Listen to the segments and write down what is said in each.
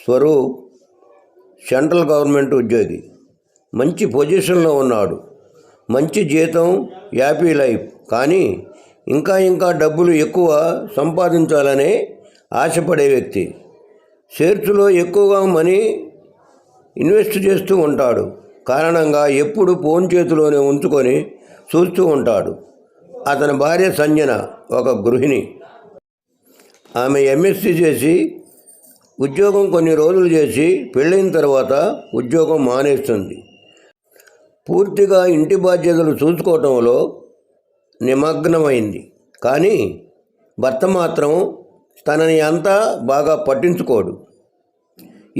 Swaroop central government ఉద్యోగి, మంచి పొజిషన్లో ఉన్నాడు, మంచి జీతం, హ్యాపీ లైఫ్. కానీ ఇంకా డబ్బులు ఎక్కువ సంపాదించాలనే ఆశపడే వ్యక్తి. షేర్స్లో ఎక్కువగా మనీ ఇన్వెస్ట్ చేస్తూ ఉంటాడు. కారణంగా ఎప్పుడు ఫోన్ చేతిలోనే ఉంచుకొని చూస్తూ ఉంటాడు. అతని భార్య సంజన ఒక గృహిణి. ఆమె ఎంఎస్సీ చేసి ఉద్యోగం కొన్ని రోజులు చేసి పెళ్ళైన తర్వాత ఉద్యోగం మానేస్తుంది. పూర్తిగా ఇంటి బాధ్యతలు చూసుకోవటంలో నిమగ్నమైంది. కానీ భర్త మాత్రం తనని అంతా బాగా పట్టించుకోడు.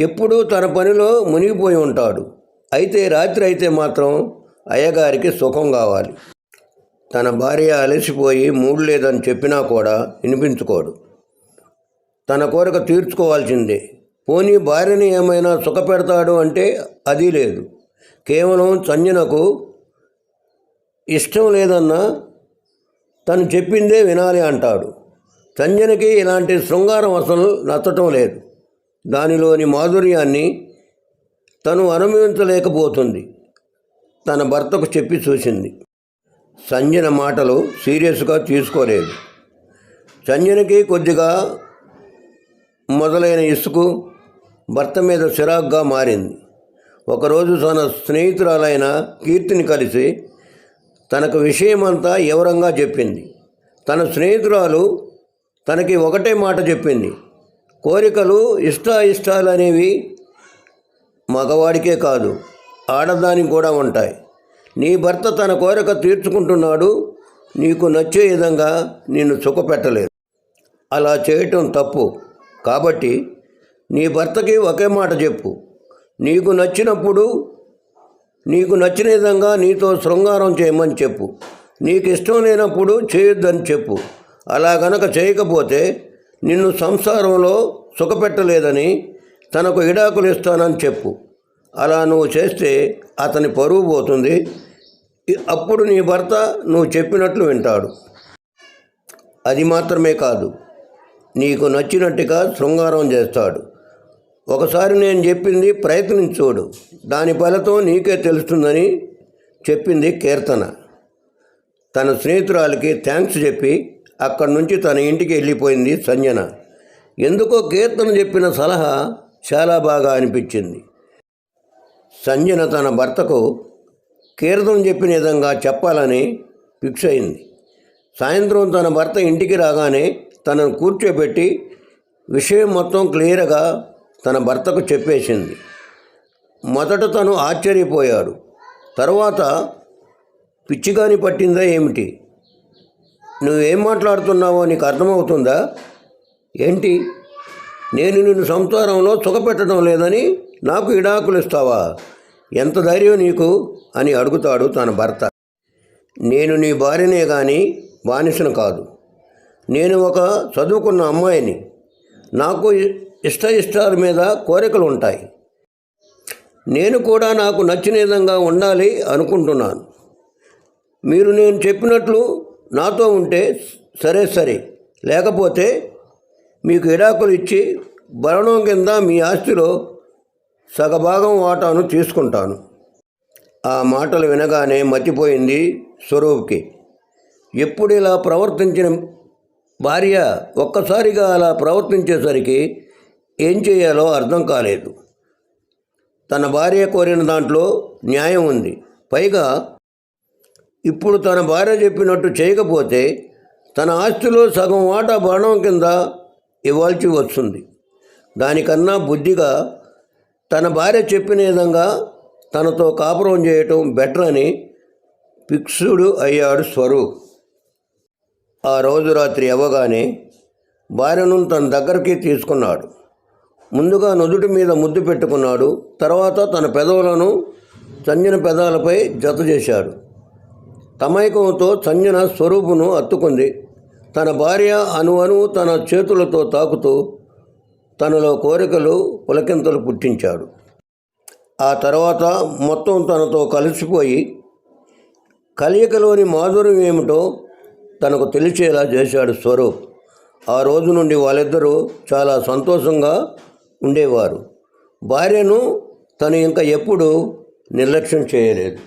ఎప్పుడూ తన పనిలో మునిగిపోయి ఉంటాడు. అయితే రాత్రి అయితే మాత్రం అయ్యగారికి సుఖం కావాలి. తన భార్య అలసిపోయి మూడు లేదని చెప్పినా కూడా వినిపించుకోడు. తన కోరిక తీర్చుకోవాల్సిందే. పోనీ భార్యని ఏమైనా సుఖపెడతాడు అంటే అది లేదు. కేవలం సంజనకు ఇష్టం లేదన్నా తను చెప్పిందే వినాలి అంటాడు. సంజనకి ఇలాంటి శృంగారం అసలు నచ్చటం లేదు. దానిలోని మాధుర్యాన్ని తను అనుభవించలేకపోతుంది. తన భర్తకు చెప్పి చూసింది. సంజన మాటలు సీరియస్గా తీసుకోలేదు. సంజనకి కొద్దిగా మొదలైన ఇసుకు భర్త మీద చిరాగ్గా మారింది. ఒకరోజు తన స్నేహితురాలైన కీర్తిని కలిసి తనకు విషయమంతా వివరంగా చెప్పింది. తన స్నేహితురాలు తనకి ఒకటే మాట చెప్పింది, కోరికలు ఇష్టాలు అనేవి మగవాడికే కాదు, ఆడదానికి కూడా ఉంటాయి. నీ భర్త తన కోరిక తీర్చుకుంటున్నాడు, నీకు నచ్చే విధంగా నిన్ను సుఖపెట్టలేదు. అలా చేయటం తప్పు. కాబట్టి నీ భర్తకి ఒకే మాట చెప్పు. నీకు నచ్చినప్పుడు నీకు నచ్చిన విధంగా నీతో శృంగారం చేయమని చెప్పు. నీకు ఇష్టం లేనప్పుడు చేయొద్దని చెప్పు. అలా గనక చేయకపోతే నిన్ను సంసారంలో సుఖపెట్టలేదని తనకు విడాకులు ఇస్తానని చెప్పు. అలా నువ్వు చేస్తే అతని పరువు పోతుంది. అప్పుడు నీ భర్త నువ్వు చెప్పినట్లు వింటాడు. అది మాత్రమే కాదు, నీకు నచ్చినట్టుగా శృంగారం చేస్తాడు. ఒకసారి నేను చెప్పింది ప్రయత్నించోడు, దాని ఫలితం నీకే తెలుస్తుందని చెప్పింది కీర్తన. తన స్నేహితురాలికి థ్యాంక్స్ చెప్పి అక్కడి నుంచి తన ఇంటికి వెళ్ళిపోయింది సంజన. ఎందుకో కీర్తన చెప్పిన సలహా చాలా బాగా అనిపించింది. సంజన తన భర్తకు కీర్తన చెప్పిన విధంగా చెప్పాలని ఫిక్స్ అయింది. సాయంత్రం తన భర్త ఇంటికి రాగానే తనను కూర్చోబెట్టి విషయం మొత్తం క్లియర్గా తన భర్తకు చెప్పేసింది. మొదట తను ఆశ్చర్యపోయాడు. తర్వాత పిచ్చిగాని పట్టిందా ఏమిటి? నువ్వేం మాట్లాడుతున్నావో నీకు అర్థమవుతుందా ఏంటి? నేను నిన్ను సంసారంలో సుఖపెట్టడం లేదని నాకు విడాకులు ఇస్తావా? ఎంత ధైర్యం నీకు అని అడుగుతాడు తన భర్త. నేను నీ భార్యనే కానీ బానిసను కాదు. నేను ఒక చదువుకున్న అమ్మాయిని. నాకు ఇష్టాల మీద కోరికలు ఉంటాయి. నేను కూడా నాకు నచ్చిన విధంగా ఉండాలి అనుకుంటున్నాను. మీరు నేను చెప్పినట్లు నాతో ఉంటే సరే, లేకపోతే మీకు విడాకులు ఇచ్చి భరణం కింద మీ ఆస్తిలో సగభాగం వాటాను తీసుకుంటాను. ఆ మాటలు వినగానే మతిపోయింది స్వరూప్కి. ఎప్పుడు ఇలా ప్రవర్తించిన భార్య ఒక్కసారిగా అలా ప్రవర్తించేసరికి ఏం చేయాలో అర్థం కాలేదు. తన భార్య కోరిన దాంట్లో న్యాయం ఉంది. పైగా ఇప్పుడు తన భార్య చెప్పినట్టు చేయకపోతే తన ఆస్తిలో సగం వాటా భరణం కింద ఇవ్వాల్సి వస్తుంది. దానికన్నా బుద్ధిగా తన భార్య చెప్పిన విధంగా తనతో కాపురం చేయటం బెటర్ అని ఫిక్స్డ్ అయ్యాడు స్వరూప్. ఆ రోజు రాత్రి అవ్వగానే భార్యను తన దగ్గరికి తీసుకున్నాడు. ముందుగా నుదుటి మీద ముద్దు పెట్టుకున్నాడు. తర్వాత తన పెదవులను సంజన పెదాలపై జత చేశాడు. తమైకంతో సంజన స్వరూపును అత్తుకుంది. తన భార్య అణువణు తన చేతులతో తాకుతూ తనలో కోరికలు పులకింతలు పుట్టించాడు. ఆ తర్వాత మొత్తం తనతో కలిసిపోయి కలియకలోని మాధుర్యం ఏమిటో తనకు తెలిసేలా చేశాడు స్వరూప్. ఆ రోజు నుండి వాళ్ళిద్దరూ చాలా సంతోషంగా ఉండేవారు. భార్యను తను ఇంకా ఎప్పుడు నిర్లక్ష్యం చేయలేదు.